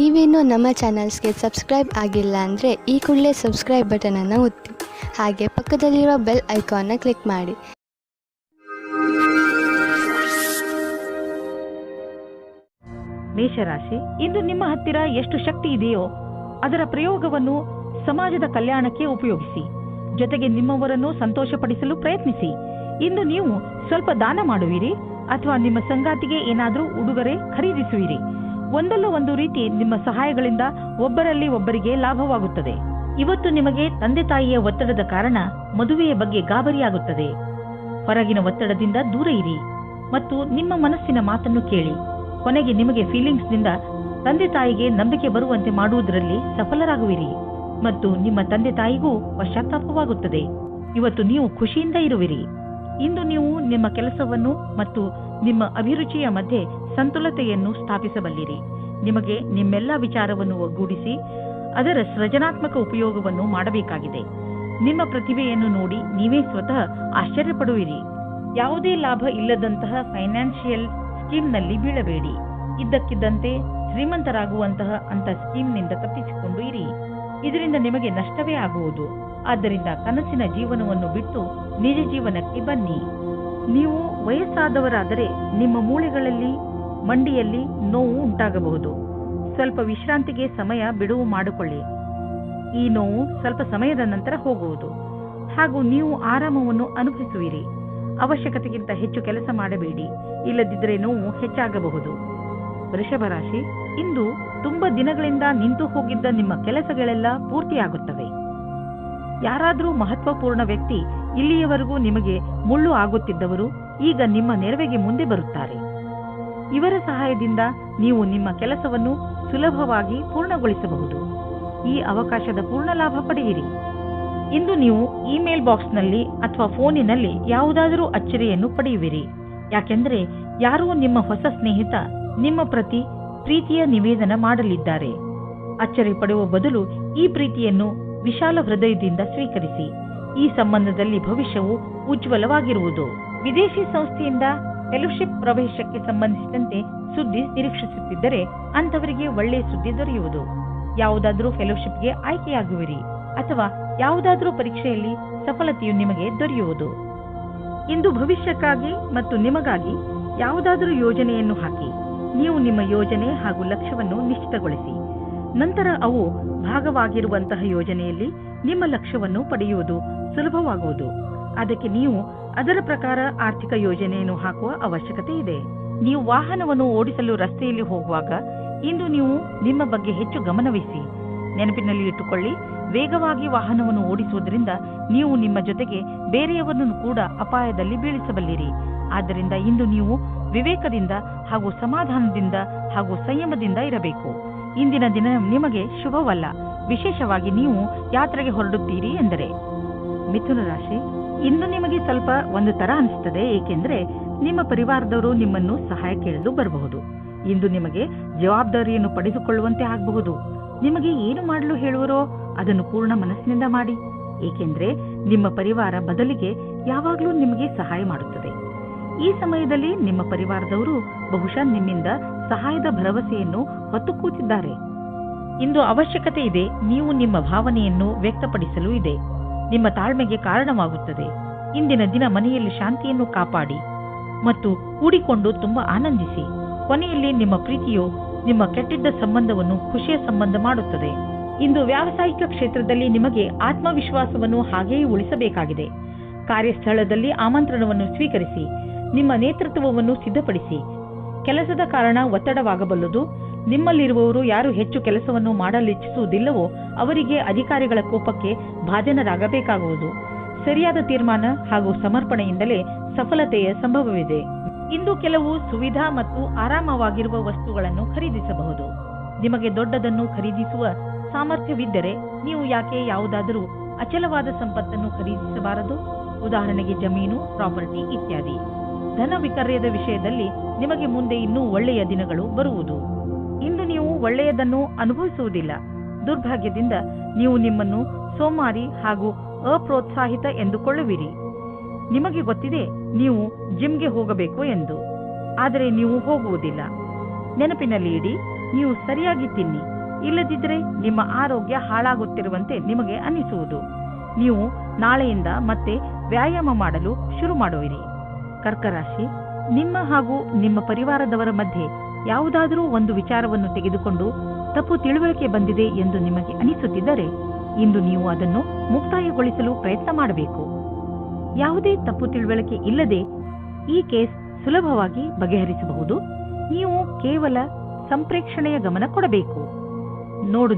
ನೀವೇನೂ ನಮ್ಮ ಚಾನಲ್ಸ್ಗೆ ಸಬ್ಸ್ಕ್ರೈಬ್ ಆಗಿಲ್ಲ ಅಂದರೆ ಈ ಕೂಡಲೇ ಸಬ್ಸ್ಕ್ರೈಬ್ ಬಟನನ್ನು ಒತ್ತಿ, ಹಾಗೆ ಪಕ್ಕದಲ್ಲಿರುವ ಬೆಲ್ ಐಕಾನ್ನ ಕ್ಲಿಕ್ ಮಾಡಿ. ಮೇಷರಾಶಿ, ಇಂದು ನಿಮ್ಮ ಹತ್ತಿರ ಎಷ್ಟು ಶಕ್ತಿ ಇದೆಯೋ ಅದರ ಪ್ರಯೋಗವನ್ನು ಸಮಾಜದ ಕಲ್ಯಾಣಕ್ಕೆ ಉಪಯೋಗಿಸಿ. ಜೊತೆಗೆ ನಿಮ್ಮವರನ್ನು ಸಂತೋಷಪಡಿಸಲು ಪ್ರಯತ್ನಿಸಿ. ಇಂದು ನೀವು ಸ್ವಲ್ಪ ದಾನ ಮಾಡುವಿರಿ ಅಥವಾ ನಿಮ್ಮ ಸಂಗಾತಿಗೆ ಏನಾದರೂ ಉಡುಗೊರೆ ಖರೀದಿಸುವಿರಿ. ಒಂದಲ್ಲ ಒಂದು ರೀತಿ ನಿಮ್ಮ ಸಹಾಯಗಳಿಂದ ಒಬ್ಬರಲ್ಲಿ ಒಬ್ಬರಿಗೆ ಲಾಭವಾಗುತ್ತದೆ. ಇವತ್ತು ನಿಮಗೆ ತಂದೆ ತಾಯಿಯ ಒತ್ತಡದ ಕಾರಣ ಮದುವೆಯ ಬಗ್ಗೆ ಗಾಬರಿಯಾಗುತ್ತದೆ. ಹೊರಗಿನ ಒತ್ತಡದಿಂದ ದೂರ ಇರಿ ಮತ್ತು ನಿಮ್ಮ ಮನಸ್ಸಿನ ಮಾತನ್ನು ಕೇಳಿ. ಕೊನೆಗೆ ನಿಮಗೆ ಫೀಲಿಂಗ್ಸ್ನಿಂದ ತಂದೆ ತಾಯಿಗೆ ನಂಬಿಕೆ ಬರುವಂತೆ ಮಾಡುವುದರಲ್ಲಿ ಸಫಲರಾಗುವಿರಿ ಮತ್ತು ನಿಮ್ಮ ತಂದೆ ತಾಯಿಗೂ ಪಶ್ಚಾತ್ತಾಪವಾಗುತ್ತದೆ. ಇವತ್ತು ನೀವು ಖುಷಿಯಿಂದ ಇರುವಿರಿ. ಇಂದು ನೀವು ನಿಮ್ಮ ಕೆಲಸವನ್ನು ಮತ್ತು ನಿಮ್ಮ ಅಭಿರುಚಿಯ ಮಧ್ಯೆ ಸಂತುಲತೆಯನ್ನು ಸ್ಥಾಪಿಸಬಲ್ಲಿರಿ. ನಿಮಗೆ ನಿಮ್ಮೆಲ್ಲ ವಿಚಾರವನ್ನು ಒಗ್ಗೂಡಿಸಿ ಅದರ ಸೃಜನಾತ್ಮಕ ಉಪಯೋಗವನ್ನು ಮಾಡಬೇಕಾಗಿದೆ. ನಿಮ್ಮ ಪ್ರತಿಭೆಯನ್ನು ನೋಡಿ ನೀವೇ ಸ್ವತಃ ಆಶ್ಚರ್ಯಪಡುವಿರಿ. ಯಾವುದೇ ಲಾಭ ಇಲ್ಲದಂತಹ ಫೈನಾನ್ಷಿಯಲ್ ಸ್ಕೀಮ್ನಲ್ಲಿ ಬೀಳಬೇಡಿ. ಇದ್ದಕ್ಕಿದ್ದಂತೆ ಶ್ರೀಮಂತರಾಗುವಂತಹ ಅಂತ ಸ್ಕೀಮ್ನಿಂದ ತಪ್ಪಿಸಿಕೊಂಡು ಇರಿ. ಇದರಿಂದ ನಿಮಗೆ ನಷ್ಟವೇ ಆಗುವುದು. ಆದ್ದರಿಂದ ಕನಸಿನ ಜೀವನವನ್ನು ಬಿಟ್ಟು ನಿಜ ಜೀವನಕ್ಕೆ ಬನ್ನಿ. ನೀವು ವಯಸ್ಸಾದವರಾದರೆ ನಿಮ್ಮ ಮೂಳೆಗಳಲ್ಲಿ ಮಂಡಿಯಲ್ಲಿ ನೋವು ಉಂಟಾಗಬಹುದು. ಸ್ವಲ್ಪ ವಿಶ್ರಾಂತಿಗೆ ಸಮಯ ಬಿಡುವು ಮಾಡಿಕೊಳ್ಳಿ. ಈ ನೋವು ಸ್ವಲ್ಪ ಸಮಯದ ನಂತರ ಹೋಗುವುದು ಹಾಗೂ ನೀವು ಆರಾಮವನ್ನು ಅನುಭವಿಸುವಿರಿ. ಅವಶ್ಯಕತೆಗಿಂತ ಹೆಚ್ಚು ಕೆಲಸ ಮಾಡಬೇಡಿ, ಇಲ್ಲದಿದ್ದರೆ ನೋವು ಹೆಚ್ಚಾಗಬಹುದು. ವೃಷಭ ರಾಶಿ, ಇಂದು ತುಂಬಾ ದಿನಗಳಿಂದ ನಿಂತು ಹೋಗಿದ್ದ ನಿಮ್ಮ ಕೆಲಸಗಳೆಲ್ಲ ಪೂರ್ತಿಯಾಗುತ್ತವೆ. ಯಾರಾದರೂ ಮಹತ್ವಪೂರ್ಣ ವ್ಯಕ್ತಿ, ಇಲ್ಲಿಯವರೆಗೂ ನಿಮಗೆ ಮುಳ್ಳು ಆಗುತ್ತಿದ್ದವರು ಈಗ ನಿಮ್ಮ ನೆರವಿಗೆ ಮುಂದೆ ಬರುತ್ತಾರೆ. ಇವರ ಸಹಾಯದಿಂದ ನೀವು ನಿಮ್ಮ ಕೆಲಸವನ್ನು ಸುಲಭವಾಗಿ ಪೂರ್ಣಗೊಳಿಸಬಹುದು. ಈ ಅವಕಾಶದ ಪೂರ್ಣ ಲಾಭ ಪಡೆಯಿರಿ. ಇಂದು ನೀವು ಇಮೇಲ್ ಬಾಕ್ಸ್ನಲ್ಲಿ ಅಥವಾ ಫೋನಿನಲ್ಲಿ ಯಾವುದಾದರೂ ಅಚ್ಚರಿಯನ್ನು ಪಡೆಯುವಿರಿ. ಯಾಕೆಂದರೆ ಯಾರೋ ನಿಮ್ಮ ಹೊಸ ಸ್ನೇಹಿತ ನಿಮ್ಮ ಪ್ರತಿ ಪ್ರೀತಿಯ ನಿವೇದನ ಮಾಡಲಿದ್ದಾರೆ. ಅಚ್ಚರಿ ಪಡುವ ಬದಲು ಈ ಪ್ರೀತಿಯನ್ನು ವಿಶಾಲ ಹೃದಯದಿಂದ ಸ್ವೀಕರಿಸಿ. ಈ ಸಂಬಂಧದಲ್ಲಿ ಭವಿಷ್ಯವು ಉಜ್ವಲವಾಗಿರುವುದು. ವಿದೇಶಿ ಸಂಸ್ಥೆಯಿಂದ ಫೆಲೋಶಿಪ್ ಪ್ರವೇಶಕ್ಕೆ ಸಂಬಂಧಿಸಿದಂತೆ ಸುದ್ದಿ ನಿರೀಕ್ಷಿಸುತ್ತಿದ್ದರೆ ಅಂಥವರಿಗೆ ಒಳ್ಳೆಯ ಸುದ್ದಿ ದೊರೆಯುವುದು. ಯಾವುದಾದರೂ ಫೆಲೋಶಿಪ್ಗೆ ಆಯ್ಕೆಯಾಗುವಿರಿ ಅಥವಾ ಯಾವುದಾದರೂ ಪರೀಕ್ಷೆಯಲ್ಲಿ ಸಫಲತೆಯು ನಿಮಗೆ ದೊರೆಯುವುದು. ಇಂದು ಭವಿಷ್ಯಕ್ಕಾಗಿ ಮತ್ತು ನಿಮಗಾಗಿ ಯಾವುದಾದರೂ ಯೋಜನೆಯನ್ನು ಹಾಕಿ. ನೀವು ನಿಮ್ಮ ಯೋಜನೆ ಹಾಗೂ ಲಕ್ಷ್ಯವನ್ನು ನಿಶ್ಚಿತಗೊಳಿಸಿ. ನಂತರ ಅವು ಭಾಗವಾಗಿರುವಂತಹ ಯೋಜನೆಯಲ್ಲಿ ನಿಮ್ಮ ಲಕ್ಷ್ಯವನ್ನು ಪಡೆಯುವುದು ಸುಲಭವಾಗುವುದು. ಅದಕ್ಕೆ ನೀವು ಅದರ ಪ್ರಕಾರ ಆರ್ಥಿಕ ಯೋಜನೆಯನ್ನು ಹಾಕುವ ಅವಶ್ಯಕತೆ ಇದೆ. ನೀವು ವಾಹನವನ್ನು ಓಡಿಸಲು ರಸ್ತೆಯಲ್ಲಿ ಹೋಗುವಾಗ ಇಂದು ನೀವು ನಿಮ್ಮ ಬಗ್ಗೆ ಹೆಚ್ಚು ಗಮನವಹಿಸಿ. ನೆನಪಿನಲ್ಲಿ ಇಟ್ಟುಕೊಳ್ಳಿ, ವೇಗವಾಗಿ ವಾಹನವನ್ನು ಓಡಿಸುವುದರಿಂದ ನೀವು ನಿಮ್ಮ ಜೊತೆಗೆ ಬೇರೆಯವರನ್ನು ಕೂಡ ಅಪಾಯದಲ್ಲಿ ಬೀಳಿಸಬಲ್ಲಿರಿ. ಆದ್ದರಿಂದ ಇಂದು ನೀವು ವಿವೇಕದಿಂದ ಹಾಗೂ ಸಮಾಧಾನದಿಂದ ಹಾಗೂ ಸಂಯಮದಿಂದ ಇರಬೇಕು. ಇಂದಿನ ದಿನ ನಿಮಗೆ ಶುಭವಲ್ಲ, ವಿಶೇಷವಾಗಿ ನೀವು ಯಾತ್ರೆಗೆ ಹೊರಡುತ್ತೀರಿ ಎಂದರೆ. ಮಿಥುನ ರಾಶಿ, ಇಂದು ನಿಮಗೆ ಸ್ವಲ್ಪ ಒಂದು ತರ ಅನಿಸುತ್ತದೆ, ಏಕೆಂದರೆ ನಿಮ್ಮ ಪರಿವಾರದವರು ನಿಮ್ಮನ್ನು ಸಹಾಯ ಕೇಳಲು ಬರಬಹುದು. ಇಂದು ನಿಮಗೆ ಜವಾಬ್ದಾರಿಯನ್ನು ಪಡೆದುಕೊಳ್ಳುವಂತೆ ಆಗಬಹುದು. ನಿಮಗೆ ಏನು ಮಾಡಲು ಹೇಳುವರೋ ಅದನ್ನು ಪೂರ್ಣ ಮನಸ್ಸಿನಿಂದ ಮಾಡಿ, ಏಕೆಂದರೆ ನಿಮ್ಮ ಪರಿವಾರ ಬದಲಿಗೆ ಯಾವಾಗಲೂ ನಿಮಗೆ ಸಹಾಯ ಮಾಡುತ್ತದೆ. ಈ ಸಮಯದಲ್ಲಿ ನಿಮ್ಮ ಪರಿವಾರದವರು ಬಹುಶಃ ನಿಮ್ಮಿಂದ ಸಹಾಯದ ಭರವಸೆಯನ್ನು ಹೊತ್ತು ಕೂತಿದ್ದಾರೆ. ಇಂದು ಅವಶ್ಯಕತೆ ಇದೆ, ನೀವು ನಿಮ್ಮ ಭಾವನೆಯನ್ನು ವ್ಯಕ್ತಪಡಿಸಲು ಇದೆ. ನಿಮ್ಮ ತಾಳ್ಮೆಗೆ ಕಾರಣವಾಗುತ್ತದೆ. ಇಂದಿನ ದಿನ ಮನೆಯಲ್ಲಿ ಶಾಂತಿಯನ್ನು ಕಾಪಾಡಿ ಮತ್ತು ಕೂಡಿಕೊಂಡು ತುಂಬಾ ಆನಂದಿಸಿ. ಕೊನೆಯಲ್ಲಿ ನಿಮ್ಮ ಪ್ರೀತಿಯು ನಿಮ್ಮ ಕೆಟ್ಟಿದ್ದ ಸಂಬಂಧವನ್ನು ಖುಷಿಯ ಸಂಬಂಧ ಮಾಡುತ್ತದೆ. ಇಂದು ವ್ಯಾವಸಾಯಿಕ ಕ್ಷೇತ್ರದಲ್ಲಿ ನಿಮಗೆ ಆತ್ಮವಿಶ್ವಾಸವನ್ನು ಹಾಗೆಯೇ ಉಳಿಸಬೇಕಾಗಿದೆ. ಕಾರ್ಯಸ್ಥಳದಲ್ಲಿ ಆಮಂತ್ರಣವನ್ನು ಸ್ವೀಕರಿಸಿ. ನಿಮ್ಮ ನೇತೃತ್ವವನ್ನು ಸಿದ್ಧಪಡಿಸಿ. ಕೆಲಸದ ಕಾರಣ ಒತ್ತಡವಾಗಬಲ್ಲದು. ನಿಮ್ಮಲ್ಲಿರುವವರು ಯಾರು ಹೆಚ್ಚು ಕೆಲಸವನ್ನು ಮಾಡಲಿಚ್ಛಿಸುವುದಿಲ್ಲವೋ ಅವರಿಗೆ ಅಧಿಕಾರಿಗಳ ಕೋಪಕ್ಕೆ ಭಾಜನರಾಗಬೇಕಾಗುವುದು. ಸರಿಯಾದ ತೀರ್ಮಾನ ಹಾಗೂ ಸಮರ್ಪಣೆಯಿಂದಲೇ ಸಫಲತೆಯ ಸಂಭವವಿದೆ. ಇಂದು ಕೆಲವು ಸುವಿಧಾ ಮತ್ತು ಆರಾಮವಾಗಿರುವ ವಸ್ತುಗಳನ್ನು ಖರೀದಿಸಬಹುದು. ನಿಮಗೆ ದೊಡ್ಡದನ್ನು ಖರೀದಿಸುವ ಸಾಮರ್ಥ್ಯವಿದ್ದರೆ ನೀವು ಯಾಕೆ ಯಾವುದಾದರೂ ಅಚಲವಾದ ಸಂಪತ್ತನ್ನು ಖರೀದಿಸಬಾರದು? ಉದಾಹರಣೆಗೆ ಜಮೀನು, ಪ್ರಾಪರ್ಟಿ ಇತ್ಯಾದಿ. ಧನ ವಿಕರ್ಯದ ವಿಷಯದಲ್ಲಿ ನಿಮಗೆ ಮುಂದೆ ಇನ್ನೂ ಒಳ್ಳೆಯ ದಿನಗಳು ಬರುವುದು. ಇಂದು ನೀವು ಒಳ್ಳೆಯದನ್ನು ಅನುಭವಿಸುವುದಿಲ್ಲ. ದುರ್ಭಾಗ್ಯದಿಂದ ನೀವು ನಿಮ್ಮನ್ನು ಸೋಮಾರಿ ಹಾಗೂ ಅಪ್ರೋತ್ಸಾಹಿತ ಎಂದುಕೊಳ್ಳುವಿರಿ. ನಿಮಗೆ ಗೊತ್ತಿದೆ ನೀವು ಜಿಮ್ಗೆ ಹೋಗಬೇಕು ಎಂದು, ಆದರೆ ನೀವು ಹೋಗುವುದಿಲ್ಲ. ನೆನಪಿನಲ್ಲಿ ಇಡಿ, ನೀವು ಸರಿಯಾಗಿ ತಿನ್ನಿ, ಇಲ್ಲದಿದ್ದರೆ ನಿಮ್ಮ ಆರೋಗ್ಯ ಹಾಳಾಗುತ್ತಿರುವಂತೆ ನಿಮಗೆ ಅನ್ನಿಸುವುದು. ನೀವು ನಾಳೆಯಿಂದ ಮತ್ತೆ ವ್ಯಾಯಾಮ ಮಾಡಲು ಶುರು ಮಾಡುವಿರಿ. ಕರ್ಕ ರಾಶಿ, ನಿಮ್ಮ ಹಾಗೂ ನಿಮ್ಮ ಪರಿವಾರದವರ ಮಧ್ಯೆ ಯಾವುದಾದರೂ ಒಂದು ವಿಚಾರವನ್ನು ತೆಗೆದುಕೊಂಡು ತಪ್ಪು ತಿಳುವಳಿಕೆ ಬಂದಿದೆ ಎಂದು ನಿಮಗೆ ಅನಿಸುತ್ತಿದ್ದರೆ ಇಂದು ನೀವು ಅದನ್ನು ಮುಕ್ತಾಯಗೊಳಿಸಲು ಪ್ರಯತ್ನ ಮಾಡಬೇಕು. ಯಾವುದೇ ತಪ್ಪು ತಿಳುವಳಿಕೆ ಇಲ್ಲದೆ ಈ ಕೇಸ್ ಸುಲಭವಾಗಿ ಬಗೆಹರಿಸಬಹುದು. ನೀವು ಕೇವಲ ಸಂಪ್ರೇಕ್ಷಣೆಯ ಗಮನ ಕೊಡಬೇಕು.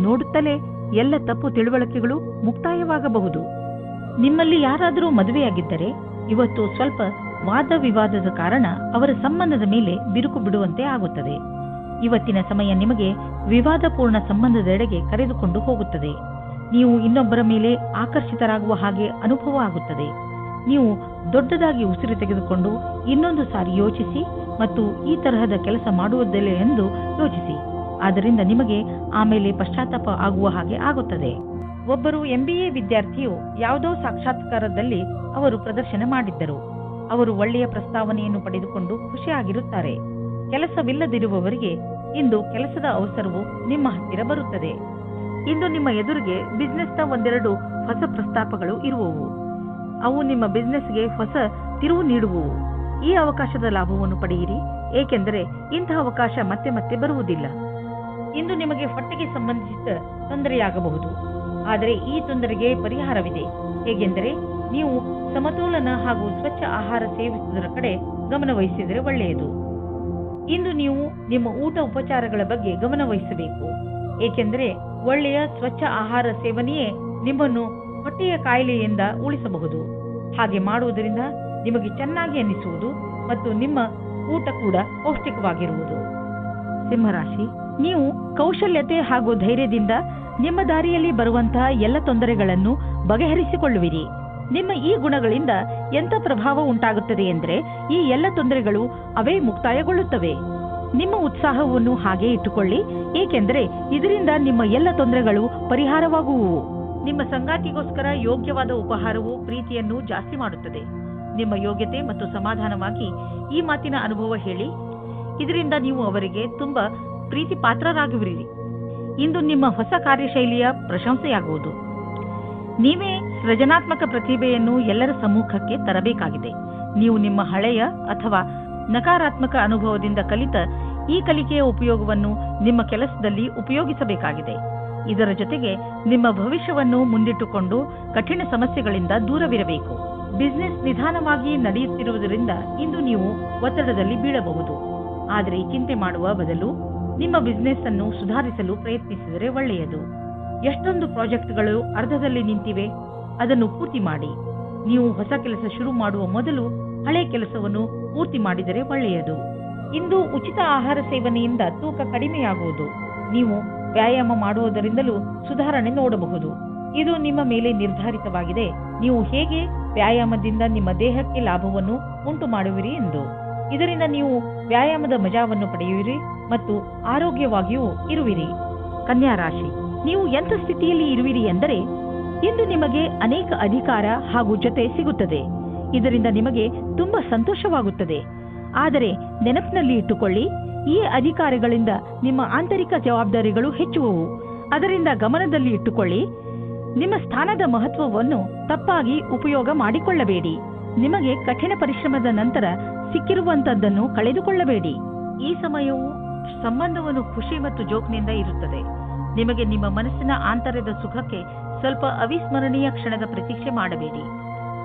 ನೋಡುತ್ತಲೇ ಎಲ್ಲ ತಪ್ಪು ತಿಳುವಳಿಕೆಗಳು ಮುಕ್ತಾಯವಾಗಬಹುದು. ನಿಮ್ಮಲ್ಲಿ ಯಾರಾದರೂ ಮದುವೆಯಾಗಿದ್ದರೆ ಇವತ್ತು ಸ್ವಲ್ಪ ವಾದ ವಿವಾದದ ಕಾರಣ ಅವರ ಸಂಬಂಧದ ಮೇಲೆ ಬಿರುಕು ಬಿಡುವಂತೆ ಆಗುತ್ತದೆ. ಇವತ್ತಿನ ಸಮಯ ನಿಮಗೆ ವಿವಾದಪೂರ್ಣ ಸಂಬಂಧದೆಡೆಗೆ ಕರೆದುಕೊಂಡು ಹೋಗುತ್ತದೆ. ನೀವು ಇನ್ನೊಬ್ಬರ ಮೇಲೆ ಆಕರ್ಷಿತರಾಗುವ ಹಾಗೆ ಅನುಭವ ಆಗುತ್ತದೆ. ನೀವು ದೊಡ್ಡದಾಗಿ ಉಸಿರು ತೆಗೆದುಕೊಂಡು ಇನ್ನೊಂದು ಸಾರಿ ಯೋಚಿಸಿ ಮತ್ತು ಈ ತರಹದ ಕೆಲಸ ಮಾಡುವುದಿಲ್ಲ ಎಂದು ಯೋಚಿಸಿ. ಆದ್ದರಿಂದ ನಿಮಗೆ ಆಮೇಲೆ ಪಶ್ಚಾತ್ತಾಪ ಆಗುವ ಹಾಗೆ ಆಗುತ್ತದೆ. ಒಬ್ಬರು MBA ವಿದ್ಯಾರ್ಥಿಯು ಯಾವುದೋ ಸಾಕ್ಷಾತ್ಕಾರದಲ್ಲಿ ಅವರು ಪ್ರದರ್ಶನ ಮಾಡಿದ್ದರು. ಅವರು ಒಳ್ಳೆಯ ಪ್ರಸ್ತಾವನೆಯನ್ನು ಪಡೆದುಕೊಂಡು ಖುಷಿಯಾಗಿರುತ್ತಾರೆ. ಕೆಲಸವಿಲ್ಲದಿರುವವರಿಗೆ ಇಂದು ಕೆಲಸದ ಅವಸರವು ನಿಮ್ಮ ಹತ್ತಿರ ಬರುತ್ತದೆ. ಇಂದು ನಿಮ್ಮ ಎದುರಿಗೆ ಬಿಸ್ನೆಸ್ನ ಒಂದೆರಡು ಹೊಸ ಪ್ರಸ್ತಾಪಗಳು ಇರುವವು. ಅವು ನಿಮ್ಮ ಬಿಸ್ನೆಸ್ಗೆ ಹೊಸ ತಿರುವು ನೀಡುವವು. ಈ ಅವಕಾಶದ ಲಾಭವನ್ನು ಪಡೆಯಿರಿ, ಏಕೆಂದರೆ ಇಂಥ ಅವಕಾಶ ಮತ್ತೆ ಮತ್ತೆ ಬರುವುದಿಲ್ಲ. ಇಂದು ನಿಮಗೆ ಹೊಟ್ಟೆಗೆ ಸಂಬಂಧಿಸಿದ ತೊಂದರೆಯಾಗಬಹುದು, ಆದರೆ ಈ ತೊಂದರೆಗೆ ಪರಿಹಾರವಿದೆ. ಹೇಗೆಂದರೆ ನೀವು ಸಮತೋಲನ ಹಾಗೂ ಸ್ವಚ್ಛ ಆಹಾರ ಸೇವಿಸುವುದರ ಕಡೆ ಗಮನ ವಹಿಸಿದರೆ ಒಳ್ಳೆಯದು. ಇಂದು ನೀವು ನಿಮ್ಮ ಊಟ ಉಪಚಾರಗಳ ಬಗ್ಗೆ ಗಮನ ವಹಿಸಬೇಕು, ಏಕೆಂದರೆ ಒಳ್ಳೆಯ ಸ್ವಚ್ಛ ಆಹಾರ ಸೇವನೆಯೇ ನಿಮ್ಮನ್ನು ಹೊಟ್ಟೆಯ ಕಾಯಿಲೆಯಿಂದ ಉಳಿಸಬಹುದು. ಹಾಗೆ ಮಾಡುವುದರಿಂದ ನಿಮಗೆ ಚೆನ್ನಾಗಿ ಅನ್ನಿಸುವುದು ಮತ್ತು ನಿಮ್ಮ ಊಟ ಕೂಡ ಪೌಷ್ಟಿಕವಾಗಿರುವುದು. ಸಿಂಹರಾಶಿ, ನೀವು ಕೌಶಲ್ಯತೆ ಹಾಗೂ ಧೈರ್ಯದಿಂದ ನಿಮ್ಮ ದಾರಿಯಲ್ಲಿ ಬರುವಂತಹ ಎಲ್ಲ ತೊಂದರೆಗಳನ್ನು ಬಗೆಹರಿಸಿಕೊಳ್ಳುವಿರಿ. ನಿಮ್ಮ ಈ ಗುಣಗಳಿಂದ ಎಂಥ ಪ್ರಭಾವ ಉಂಟಾಗುತ್ತದೆ ಎಂದರೆ ಈ ಎಲ್ಲ ತೊಂದರೆಗಳು ಅವೇ ಮುಕ್ತಾಯಗೊಳ್ಳುತ್ತವೆ. ನಿಮ್ಮ ಉತ್ಸಾಹವನ್ನು ಹಾಗೆ ಇಟ್ಟುಕೊಳ್ಳಿ, ಏಕೆಂದರೆ ಇದರಿಂದ ನಿಮ್ಮ ಎಲ್ಲ ತೊಂದರೆಗಳು ಪರಿಹಾರವಾಗುವುವು. ನಿಮ್ಮ ಸಂಗಾತಿಗೋಸ್ಕರ ಯೋಗ್ಯವಾದ ಉಪಹಾರವು ಪ್ರೀತಿಯನ್ನು ಜಾಸ್ತಿ ಮಾಡುತ್ತದೆ. ನಿಮ್ಮ ಯೋಗ್ಯತೆ ಮತ್ತು ಸಮಾಧಾನವಾಗಿ ಈ ಮಾತಿನ ಅನುಭವ ಹೇಳಿ, ಇದರಿಂದ ನೀವು ಅವರಿಗೆ ತುಂಬಾ ಪ್ರೀತಿ ಪಾತ್ರರಾಗುವಿರಿ. ಇಂದು ನಿಮ್ಮ ಹೊಸ ಕಾರ್ಯಶೈಲಿಯ ಪ್ರಶಂಸೆಯಾಗುವುದು. ನೀವೇ ಸೃಜನಾತ್ಮಕ ಪ್ರತಿಭೆಯನ್ನು ಎಲ್ಲರ ಸಮ್ಮುಖಕ್ಕೆ ತರಬೇಕಾಗಿದೆ. ನೀವು ನಿಮ್ಮ ಹಳೆಯ ಅಥವಾ ನಕಾರಾತ್ಮಕ ಅನುಭವದಿಂದ ಕಲಿತ ಈ ಕಲಿಕೆಯ ಉಪಯೋಗವನ್ನು ನಿಮ್ಮ ಕೆಲಸದಲ್ಲಿ ಉಪಯೋಗಿಸಬೇಕಾಗಿದೆ. ಇದರ ಜೊತೆಗೆ ನಿಮ್ಮ ಭವಿಷ್ಯವನ್ನು ಮುಂದಿಟ್ಟುಕೊಂಡು ಕಠಿಣ ಸಮಸ್ಯೆಗಳಿಂದ ದೂರವಿರಬೇಕು. ಬಿಸಿನೆಸ್ ನಿಧಾನವಾಗಿ ನಡೆಯುತ್ತಿರುವುದರಿಂದ ಇಂದು ನೀವು ಒತ್ತಡದಲ್ಲಿ ಬೀಳಬಹುದು. ಆದರೆ ಚಿಂತೆ ಮಾಡುವ ಬದಲು ನಿಮ್ಮ ಬಿಸಿನೆಸ್ ಅನ್ನು ಸುಧಾರಿಸಲು ಪ್ರಯತ್ನಿಸಿದರೆ ಒಳ್ಳೆಯದು. ಎಷ್ಟೊಂದು ಪ್ರಾಜೆಕ್ಟ್ಗಳು ಅರ್ಧದಲ್ಲಿ ನಿಂತಿವೆ, ಅದನ್ನು ಪೂರ್ತಿ ಮಾಡಿ. ನೀವು ಹೊಸ ಕೆಲಸ ಶುರು ಮಾಡುವ ಮೊದಲು ಹಳೆ ಕೆಲಸವನ್ನು ಪೂರ್ತಿ ಮಾಡಿದರೆ ಒಳ್ಳೆಯದು. ಇಂದು ಉಚಿತ ಆಹಾರ ಸೇವನೆಯಿಂದ ತೂಕ ಕಡಿಮೆಯಾಗುವುದು. ನೀವು ವ್ಯಾಯಾಮ ಮಾಡುವುದರಿಂದಲೂ ಸುಧಾರಣೆ ನೋಡಬಹುದು. ಇದು ನಿಮ್ಮ ಮೇಲೆ ನಿರ್ಧಾರಿತವಾಗಿದೆ, ನೀವು ಹೇಗೆ ವ್ಯಾಯಾಮದಿಂದ ನಿಮ್ಮ ದೇಹಕ್ಕೆ ಲಾಭವನ್ನು ಉಂಟು ಮಾಡುವಿರಿ ಎಂದು. ಇದರಿಂದ ನೀವು ವ್ಯಾಯಾಮದ ಮಜಾವನ್ನು ಪಡೆಯುವಿರಿ ಮತ್ತು ಆರೋಗ್ಯವಾಗಿಯೂ ಇರುವಿರಿ. ಕನ್ಯಾ ರಾಶಿ, ನೀವು ಎಂಥ ಸ್ಥಿತಿಯಲ್ಲಿ ಇರುವಿರಿ ಎಂದರೆ ಇಂದು ನಿಮಗೆ ಅನೇಕ ಅಧಿಕಾರ ಹಾಗೂ ಜೊತೆ ಸಿಗುತ್ತದೆ. ಇದರಿಂದ ನಿಮಗೆ ತುಂಬಾ ಸಂತೋಷವಾಗುತ್ತದೆ. ಆದರೆ ನೆನಪಿನಲ್ಲಿ ಇಟ್ಟುಕೊಳ್ಳಿ, ಈ ಅಧಿಕಾರಗಳಿಂದ ನಿಮ್ಮ ಆಂತರಿಕ ಜವಾಬ್ದಾರಿಗಳು ಹೆಚ್ಚುವವು. ಅದರಿಂದ ಗಮನದಲ್ಲಿ ಇಟ್ಟುಕೊಳ್ಳಿ, ನಿಮ್ಮ ಸ್ಥಾನದ ಮಹತ್ವವನ್ನು ತಪ್ಪಾಗಿ ಉಪಯೋಗ ಮಾಡಿಕೊಳ್ಳಬೇಡಿ. ನಿಮಗೆ ಕಠಿಣ ಪರಿಶ್ರಮದ ನಂತರ ಸಿಕ್ಕಿರುವಂತದ್ದನ್ನು ಕಳೆದುಕೊಳ್ಳಬೇಡಿ. ಈ ಸಮಯವು ಸಂಬಂಧವನ್ನು ಖುಷಿ ಮತ್ತು ಜೋಕ್ನಿಂದ ಇರುತ್ತದೆ. ನಿಮಗೆ ನಿಮ್ಮ ಮನಸ್ಸಿನ ಆಂತರ್ಯದ ಸುಖಕ್ಕೆ ಸ್ವಲ್ಪ ಅವಿಸ್ಮರಣೀಯ ಕ್ಷಣದ ಪ್ರತೀಕ್ಷೆ ಮಾಡಬೇಡಿ.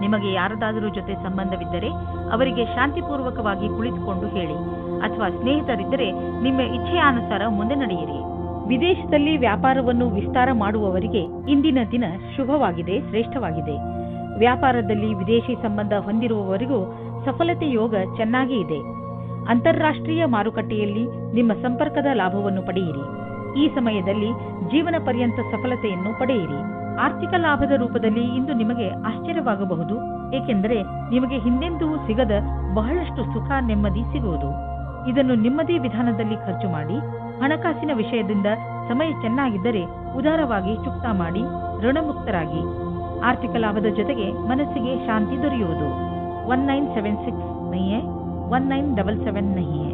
ನಿಮಗೆ ಯಾರದಾದರೂ ಜೊತೆ ಸಂಬಂಧವಿದ್ದರೆ ಅವರಿಗೆ ಶಾಂತಿಪೂರ್ವಕವಾಗಿ ಕುಳಿತುಕೊಂಡು ಹೇಳಿ, ಅಥವಾ ಸ್ನೇಹಿತರಿದ್ದರೆ ನಿಮ್ಮ ಇಚ್ಛೆಯಾನುಸಾರ ಮುಂದೆ ನಡೆಯಿರಿ. ವಿದೇಶದಲ್ಲಿ ವ್ಯಾಪಾರವನ್ನು ವಿಸ್ತಾರ ಮಾಡುವವರಿಗೆ ಇಂದಿನ ದಿನ ಶುಭವಾಗಿದೆ, ಶ್ರೇಷ್ಠವಾಗಿದೆ. ವ್ಯಾಪಾರದಲ್ಲಿ ವಿದೇಶಿ ಸಂಬಂಧ ಹೊಂದಿರುವವರಿಗೂ ಸಫಲತೆ ಯೋಗ ಚೆನ್ನಾಗಿ ಇದೆ. ಅಂತಾರಾಷ್ಟ್ರೀಯ ಮಾರುಕಟ್ಟೆಯಲ್ಲಿ ನಿಮ್ಮ ಸಂಪರ್ಕದ ಲಾಭವನ್ನು ಪಡೆಯಿರಿ. ಈ ಸಮಯದಲ್ಲಿ ಜೀವನ ಪರ್ಯಂತ ಸಫಲತೆಯನ್ನು ಪಡೆಯಿರಿ. ಆರ್ಥಿಕ ಲಾಭದ ರೂಪದಲ್ಲಿ ಇಂದು ನಿಮಗೆ ಆಶ್ಚರ್ಯವಾಗಬಹುದು, ಏಕೆಂದರೆ ನಿಮಗೆ ಹಿಂದೆಂದೂ ಸಿಗದ ಬಹಳಷ್ಟು ಸುಖ ನೆಮ್ಮದಿ ಸಿಗುವುದು. ಇದನ್ನು ನಿಮ್ಮದೇ ವಿಧಾನದಲ್ಲಿ ಖರ್ಚು ಮಾಡಿ. ಹಣಕಾಸಿನ ವಿಷಯದಿಂದ ಸಮಯ ಚೆನ್ನಾಗಿದ್ದರೆ ಉದಾರವಾಗಿ ಚುಕ್ತಾ ಮಾಡಿ ಋಣಮುಕ್ತರಾಗಿ. ಆರ್ಥಿಕ ಲಾಭದ ಜೊತೆಗೆ ಮನಸ್ಸಿಗೆ ಶಾಂತಿ ದೊರೆಯುವುದು. 1976 नहीं है, 1977 नहीं है.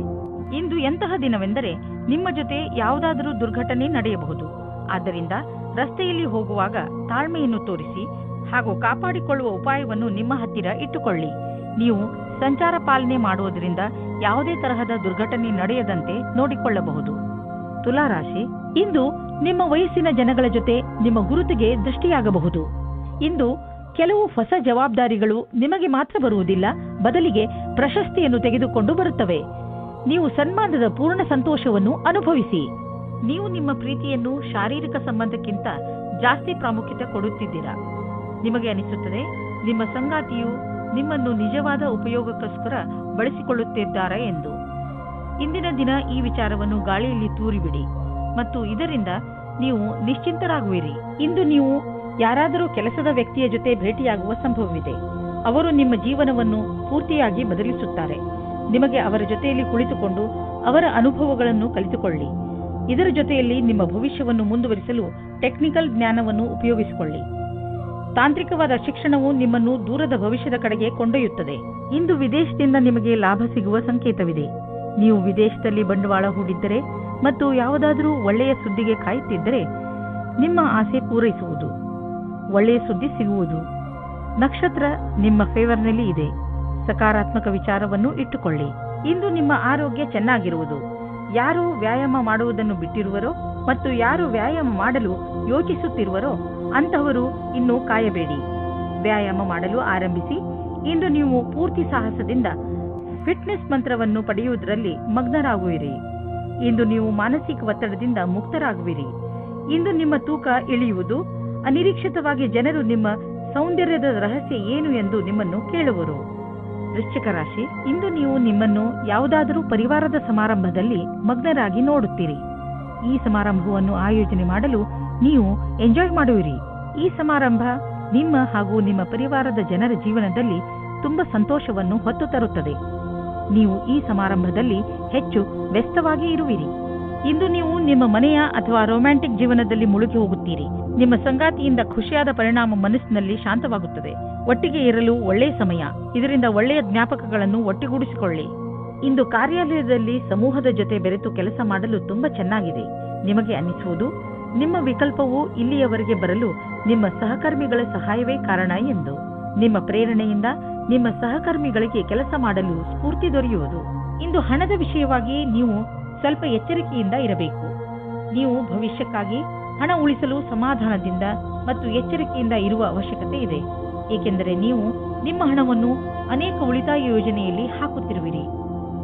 ಇಂದು ಎಂತಹ ದಿನವೆಂದರೆ ನಿಮ್ಮ ಜೊತೆ ಯಾವುದಾದರೂ ದುರ್ಘಟನೆ ನಡೆಯಬಹುದು. ಆದ್ದರಿಂದ ರಸ್ತೆಯಲ್ಲಿ ಹೋಗುವಾಗ ತಾಳ್ಮೆಯನ್ನು ತೋರಿಸಿ ಹಾಗೂ ಕಾಪಾಡಿಕೊಳ್ಳುವ ಉಪಾಯವನ್ನು ನಿಮ್ಮ ಹತ್ತಿರ ಇಟ್ಟುಕೊಳ್ಳಿ. ನೀವು ಸಂಚಾರ ಪಾಲನೆ ಮಾಡುವುದರಿಂದ ಯಾವುದೇ ತರಹದ ದುರ್ಘಟನೆ ನಡೆಯದಂತೆ ನೋಡಿಕೊಳ್ಳಬಹುದು. ತುಲಾರಾಶಿ, ಇಂದು ನಿಮ್ಮ ವಯಸ್ಸಿನ ಜನಗಳ ಜೊತೆ ನಿಮ್ಮ ಗುರುತಿಗೆ ದೃಷ್ಟಿಯಾಗಬಹುದು. ಇಂದು ಕೆಲವು ಹೊಸ ಜವಾಬ್ದಾರಿಗಳು ನಿಮಗೆ ಮಾತ್ರ ಬರುವುದಿಲ್ಲ, ಬದಲಿಗೆ ಪ್ರಶಸ್ತಿಯನ್ನು ತೆಗೆದುಕೊಂಡು ಬರುತ್ತವೆ. ನೀವು ಸನ್ಮಾನದ ಪೂರ್ಣ ಸಂತೋಷವನ್ನು ಅನುಭವಿಸಿ. ನೀವು ನಿಮ್ಮ ಪ್ರೀತಿಯನ್ನು ಶಾರೀರಿಕ ಸಂಬಂಧಕ್ಕಿಂತ ಜಾಸ್ತಿ ಪ್ರಾಮುಖ್ಯತೆ ಕೊಡುತ್ತಿದ್ದೀರಾ. ನಿಮಗೆ ಅನಿಸುತ್ತದೆ ನಿಮ್ಮ ಸಂಗಾತಿಯು ನಿಮ್ಮನ್ನು ನಿಜವಾದ ಉಪಯೋಗಕ್ಕೋಸ್ಕರ ಬಳಸಿಕೊಳ್ಳುತ್ತಿದ್ದಾರೆ ಎಂದು. ಇಂದಿನ ದಿನ ಈ ವಿಚಾರವನ್ನು ಗಾಳಿಯಲ್ಲಿ ತೂರಿಬಿಡಿ ಮತ್ತು ಇದರಿಂದ ನೀವು ನಿಶ್ಚಿಂತರಾಗುವಿರಿ. ಇಂದು ನೀವು ಯಾರಾದರೂ ಕೆಲಸದ ವ್ಯಕ್ತಿಯ ಜೊತೆ ಭೇಟಿಯಾಗುವ ಸಂಭವವಿದೆ. ಅವರು ನಿಮ್ಮ ಜೀವನವನ್ನು ಪೂರ್ತಿಯಾಗಿ ಬದಲಿಸುತ್ತಾರೆ. ನಿಮಗೆ ಅವರ ಜೊತೆಯಲ್ಲಿ ಕುಳಿತುಕೊಂಡು ಅವರ ಅನುಭವಗಳನ್ನು ಕಲಿತುಕೊಳ್ಳಿ. ಇದರ ಜೊತೆಯಲ್ಲಿ ನಿಮ್ಮ ಭವಿಷ್ಯವನ್ನು ಮುಂದುವರಿಸಲು ಟೆಕ್ನಿಕಲ್ ಜ್ಞಾನವನ್ನು ಉಪಯೋಗಿಸಿಕೊಳ್ಳಿ. ತಾಂತ್ರಿಕವಾದ ಶಿಕ್ಷಣವು ನಿಮ್ಮನ್ನು ದೂರದ ಭವಿಷ್ಯದ ಕಡೆಗೆ ಕೊಂಡೊಯ್ಯುತ್ತದೆ. ಇಂದು ವಿದೇಶದಿಂದ ನಿಮಗೆ ಲಾಭ ಸಿಗುವ ಸಂಕೇತವಿದೆ. ನೀವು ವಿದೇಶದಲ್ಲಿ ಬಂಡವಾಳ ಹೂಡಿದ್ದರೆ ಮತ್ತು ಯಾವುದಾದರೂ ಒಳ್ಳೆಯ ಸುದ್ದಿಗೆ ಕಾಯುತ್ತಿದ್ದರೆ ನಿಮ್ಮ ಆಸೆ ಪೂರೈಸುವುದು, ಒಳ್ಳೆಯ ಸುದ್ದಿ ಸಿಗುವುದು. ನಕ್ಷತ್ರ ನಿಮ್ಮ ಫೇವರ್ನಲ್ಲಿ ಇದೆ. ಸಕಾರಾತ್ಮಕ ವಿಚಾರವನ್ನು ಇಟ್ಟುಕೊಳ್ಳಿ. ಇಂದು ನಿಮ್ಮ ಆರೋಗ್ಯ ಚೆನ್ನಾಗಿರುವುದು. ಯಾರು ವ್ಯಾಯಾಮ ಮಾಡುವುದನ್ನು ಬಿಟ್ಟಿರುವರೋ ಮತ್ತು ಯಾರು ವ್ಯಾಯಾಮ ಮಾಡಲು ಯೋಚಿಸುತ್ತಿರುವರೋ ಅಂತಹವರು ಇನ್ನೂ ಕಾಯಬೇಡಿ. ವ್ಯಾಯಾಮ ಮಾಡಲು ಆರಂಭಿಸಿ. ಇಂದು ನೀವು ಪೂರ್ತಿ ಸಾಹಸದಿಂದ ಫಿಟ್ನೆಸ್ ಮಂತ್ರವನ್ನು ಪಡೆಯುವುದರಲ್ಲಿ ಮಗ್ನರಾಗುವಿರಿ. ಇಂದು ನೀವು ಮಾನಸಿಕ ಒತ್ತಡದಿಂದ ಮುಕ್ತರಾಗುವಿರಿ. ಇಂದು ನಿಮ್ಮ ತೂಕ ಇಳಿಯುವುದು. ಅನಿರೀಕ್ಷಿತವಾಗಿ ಜನರು ನಿಮ್ಮ ಸೌಂದರ್ಯದ ರಹಸ್ಯ ಏನು ಎಂದು ನಿಮ್ಮನ್ನು ಕೇಳುವರು. ವೃಶ್ಚಿಕ ರಾಶಿ, ಇಂದು ನೀವು ನಿಮ್ಮನ್ನು ಯಾವುದಾದರೂ ಪರಿವಾರದ ಸಮಾರಂಭದಲ್ಲಿ ಮಗ್ನರಾಗಿ ನೋಡುತ್ತೀರಿ. ಈ ಸಮಾರಂಭವನ್ನು ಆಯೋಜನೆ ಮಾಡಲು ನೀವು ಎಂಜಾಯ್ ಮಾಡುವಿರಿ. ಈ ಸಮಾರಂಭ ನಿಮ್ಮ ಹಾಗೂ ನಿಮ್ಮ ಪರಿವಾರದ ಜನರ ಜೀವನದಲ್ಲಿ ತುಂಬಾ ಸಂತೋಷವನ್ನು ಹೊತ್ತು ತರುತ್ತದೆ. ನೀವು ಈ ಸಮಾರಂಭದಲ್ಲಿ ಹೆಚ್ಚು ವ್ಯಸ್ತವಾಗಿ ಇರುವಿರಿ. ಇಂದು ನೀವು ನಿಮ್ಮ ಮನೆಯ ಅಥವಾ ರೊಮ್ಯಾಂಟಿಕ್ ಜೀವನದಲ್ಲಿ ಮುಳುಗಿ ಹೋಗುತ್ತೀರಿ. ನಿಮ್ಮ ಸಂಗಾತಿಯಿಂದ ಖುಷಿಯಾದ ಪರಿಣಾಮ ಮನಸ್ಸಿನಲ್ಲಿ ಶಾಂತವಾಗುತ್ತದೆ. ಒಟ್ಟಿಗೆ ಇರಲು ಒಳ್ಳೆಯ ಸಮಯ. ಇದರಿಂದ ಒಳ್ಳೆಯ ಜ್ಞಾಪಕಗಳನ್ನು ಒಟ್ಟಿಗೂಡಿಸಿಕೊಳ್ಳಿ. ಇಂದು ಕಾರ್ಯಾಲಯದಲ್ಲಿ ಸಮೂಹದ ಜೊತೆ ಬೆರೆತು ಕೆಲಸ ಮಾಡಲು ತುಂಬಾ ಚೆನ್ನಾಗಿದೆ. ನಿಮಗೆ ಅನ್ನಿಸುವುದು ನಿಮ್ಮ ವಿಕಲ್ಪವು ಇಲ್ಲಿಯವರೆಗೆ ಬರಲು ನಿಮ್ಮ ಸಹಕರ್ಮಿಗಳ ಸಹಾಯವೇ ಕಾರಣ ಎಂದು. ನಿಮ್ಮ ಪ್ರೇರಣೆಯಿಂದ ನಿಮ್ಮ ಸಹಕರ್ಮಿಗಳಿಗೆ ಕೆಲಸ ಮಾಡಲು ಸ್ಫೂರ್ತಿ ದೊರೆಯುವುದು. ಇಂದು ಹಣದ ವಿಷಯವಾಗಿ ನೀವು ಸ್ವಲ್ಪ ಎಚ್ಚರಿಕೆಯಿಂದ ಇರಬೇಕು. ನೀವು ಭವಿಷ್ಯಕ್ಕಾಗಿ ಹಣ ಉಳಿಸಲು ಸಮಾಧಾನದಿಂದ ಮತ್ತು ಎಚ್ಚರಿಕೆಯಿಂದ ಇರುವ ಅವಶ್ಯಕತೆ ಇದೆ. ಏಕೆಂದರೆ ನೀವು ನಿಮ್ಮ ಹಣವನ್ನು ಅನೇಕ ಉಳಿತಾಯ ಯೋಜನೆಯಲ್ಲಿ ಹಾಕುತ್ತಿರುವಿರಿ.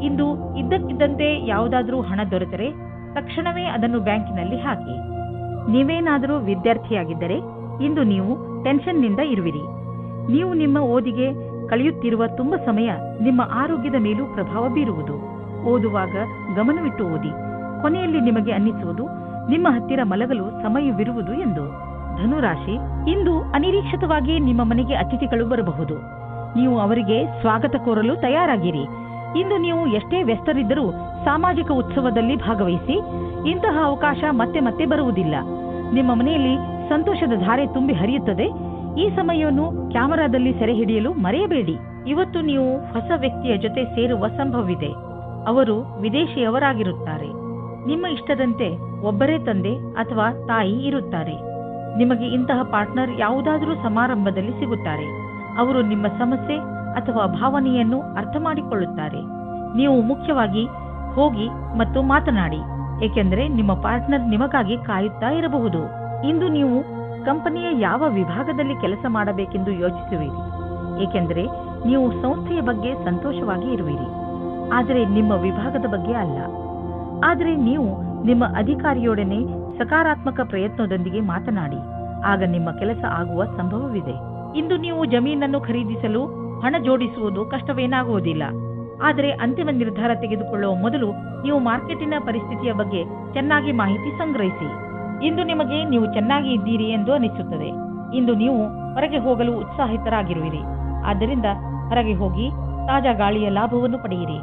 ಇಂದು ಇದ್ದಕ್ಕಿದ್ದಂತೆ ಯಾವುದಾದರೂ ಹಣ ದೊರೆತರೆ ತಕ್ಷಣವೇ ಅದನ್ನು ಬ್ಯಾಂಕಿನಲ್ಲಿ ಹಾಕಿ. ನೀವೇನಾದರೂ ವಿದ್ಯಾರ್ಥಿಯಾಗಿದ್ದರೆ ಇಂದು ನೀವು ಟೆನ್ಷನ್ನಿಂದ ಇರುವಿರಿ. ನೀವು ನಿಮ್ಮ ಓದಿಗೆ ಕಳೆಯುತ್ತಿರುವ ತುಂಬಾ ಸಮಯ ನಿಮ್ಮ ಆರೋಗ್ಯದ ಮೇಲೂ ಪ್ರಭಾವ ಬೀರುವುದು. ಓದುವಾಗ ಗಮನವಿಟ್ಟು ಓದಿ. ಕೊನೆಯಲ್ಲಿ ನಿಮಗೆ ಅನ್ನಿಸುವುದು ನಿಮ್ಮ ಹತ್ತಿರ ಮಲಗಲು ಸಮಯವಿರುವುದು ಎಂದು. ಧನುರಾಶಿ, ಇಂದು ಅನಿರೀಕ್ಷಿತವಾಗಿ ನಿಮ್ಮ ಮನೆಗೆ ಅತಿಥಿಗಳು ಬರಬಹುದು. ನೀವು ಅವರಿಗೆ ಸ್ವಾಗತ ಕೋರಲು ತಯಾರಾಗಿರಿ. ಇಂದು ನೀವು ಎಷ್ಟೇ ವ್ಯಸ್ತರಿದ್ದರೂ ಸಾಮಾಜಿಕ ಉತ್ಸವದಲ್ಲಿ ಭಾಗವಹಿಸಿ. ಇಂತಹ ಅವಕಾಶ ಮತ್ತೆ ಮತ್ತೆ ಬರುವುದಿಲ್ಲ. ನಿಮ್ಮ ಮನೆಯಲ್ಲಿ ಸಂತೋಷದ ಧಾರೆ ತುಂಬಿ ಹರಿಯುತ್ತದೆ. ಈ ಸಮಯವನ್ನು ಕ್ಯಾಮೆರಾದಲ್ಲಿ ಸೆರೆ ಹಿಡಿಯಲು ಮರೆಯಬೇಡಿ. ಇವತ್ತು ನೀವು ಹೊಸ ವ್ಯಕ್ತಿಯ ಜೊತೆ ಸೇರುವ ಸಂಭವವಿದೆ. ಅವರು ವಿದೇಶಿಯವರಾಗಿರುತ್ತಾರೆ. ನಿಮ್ಮ ಇಷ್ಟದಂತೆ ಒಬ್ಬರೇ ತಂದೆ ಅಥವಾ ತಾಯಿ ಇರುತ್ತಾರೆ. ನಿಮಗೆ ಇಂತಹ ಪಾರ್ಟ್ನರ್ ಯಾವುದಾದರೂ ಸಮಾರಂಭದಲ್ಲಿ ಸಿಗುತ್ತಾರೆ. ಅವರು ನಿಮ್ಮ ಸಮಸ್ಯೆ ಅಥವಾ ಭಾವನೆಯನ್ನು ಅರ್ಥ ಮಾಡಿಕೊಳ್ಳುತ್ತಾರೆ. ನೀವು ಮುಖ್ಯವಾಗಿ ಹೋಗಿ ಮತ್ತು ಮಾತನಾಡಿ, ಏಕೆಂದರೆ ನಿಮ್ಮ ಪಾರ್ಟ್ನರ್ ನಿಮಗಾಗಿ ಕಾಯುತ್ತಾ ಇರಬಹುದು. ಇಂದು ನೀವು ಕಂಪನಿಯ ಯಾವ ವಿಭಾಗದಲ್ಲಿ ಕೆಲಸ ಮಾಡಬೇಕೆಂದು ಯೋಚಿಸುವಿರಿ, ಏಕೆಂದರೆ ನೀವು ಸಂಸ್ಥೆಯ ಬಗ್ಗೆ ಸಂತೋಷವಾಗಿ ಇರುವಿರಿ, ಆದರೆ ನಿಮ್ಮ ವಿಭಾಗದ ಬಗ್ಗೆ ಅಲ್ಲ. ಆದರೆ ನೀವು ನಿಮ್ಮ ಅಧಿಕಾರಿಯೊಡನೆ ಸಕಾರಾತ್ಮಕ ಪ್ರಯತ್ನದೊಂದಿಗೆ ಮಾತನಾಡಿ, ಆಗ ನಿಮ್ಮ ಕೆಲಸ ಆಗುವ ಸಂಭವವಿದೆ. ಇಂದು ನೀವು ಜಮೀನನ್ನು ಖರೀದಿಸಲು ಹಣ ಜೋಡಿಸುವುದು ಕಷ್ಟವೇನಾಗುವುದಿಲ್ಲ. ಆದರೆ ಅಂತಿಮ ನಿರ್ಧಾರ ತೆಗೆದುಕೊಳ್ಳುವ ಮೊದಲು ನೀವು ಮಾರ್ಕೆಟಿನ ಪರಿಸ್ಥಿತಿಯ ಬಗ್ಗೆ ಚೆನ್ನಾಗಿ ಮಾಹಿತಿ ಸಂಗ್ರಹಿಸಿ. ಇಂದು ನಿಮಗೆ ನೀವು ಚೆನ್ನಾಗಿ ಇದ್ದೀರಿ ಎಂದು ಅನಿಸುತ್ತದೆ. ಇಂದು ನೀವು ಹೊರಗೆ ಹೋಗಲು ಉತ್ಸಾಹಿತರಾಗಿರುವಿರಿ. ಆದ್ದರಿಂದ ಹೊರಗೆ ಹೋಗಿ ತಾಜಾ ಗಾಳಿಯ ಲಾಭವನ್ನು ಪಡೆಯಿರಿ.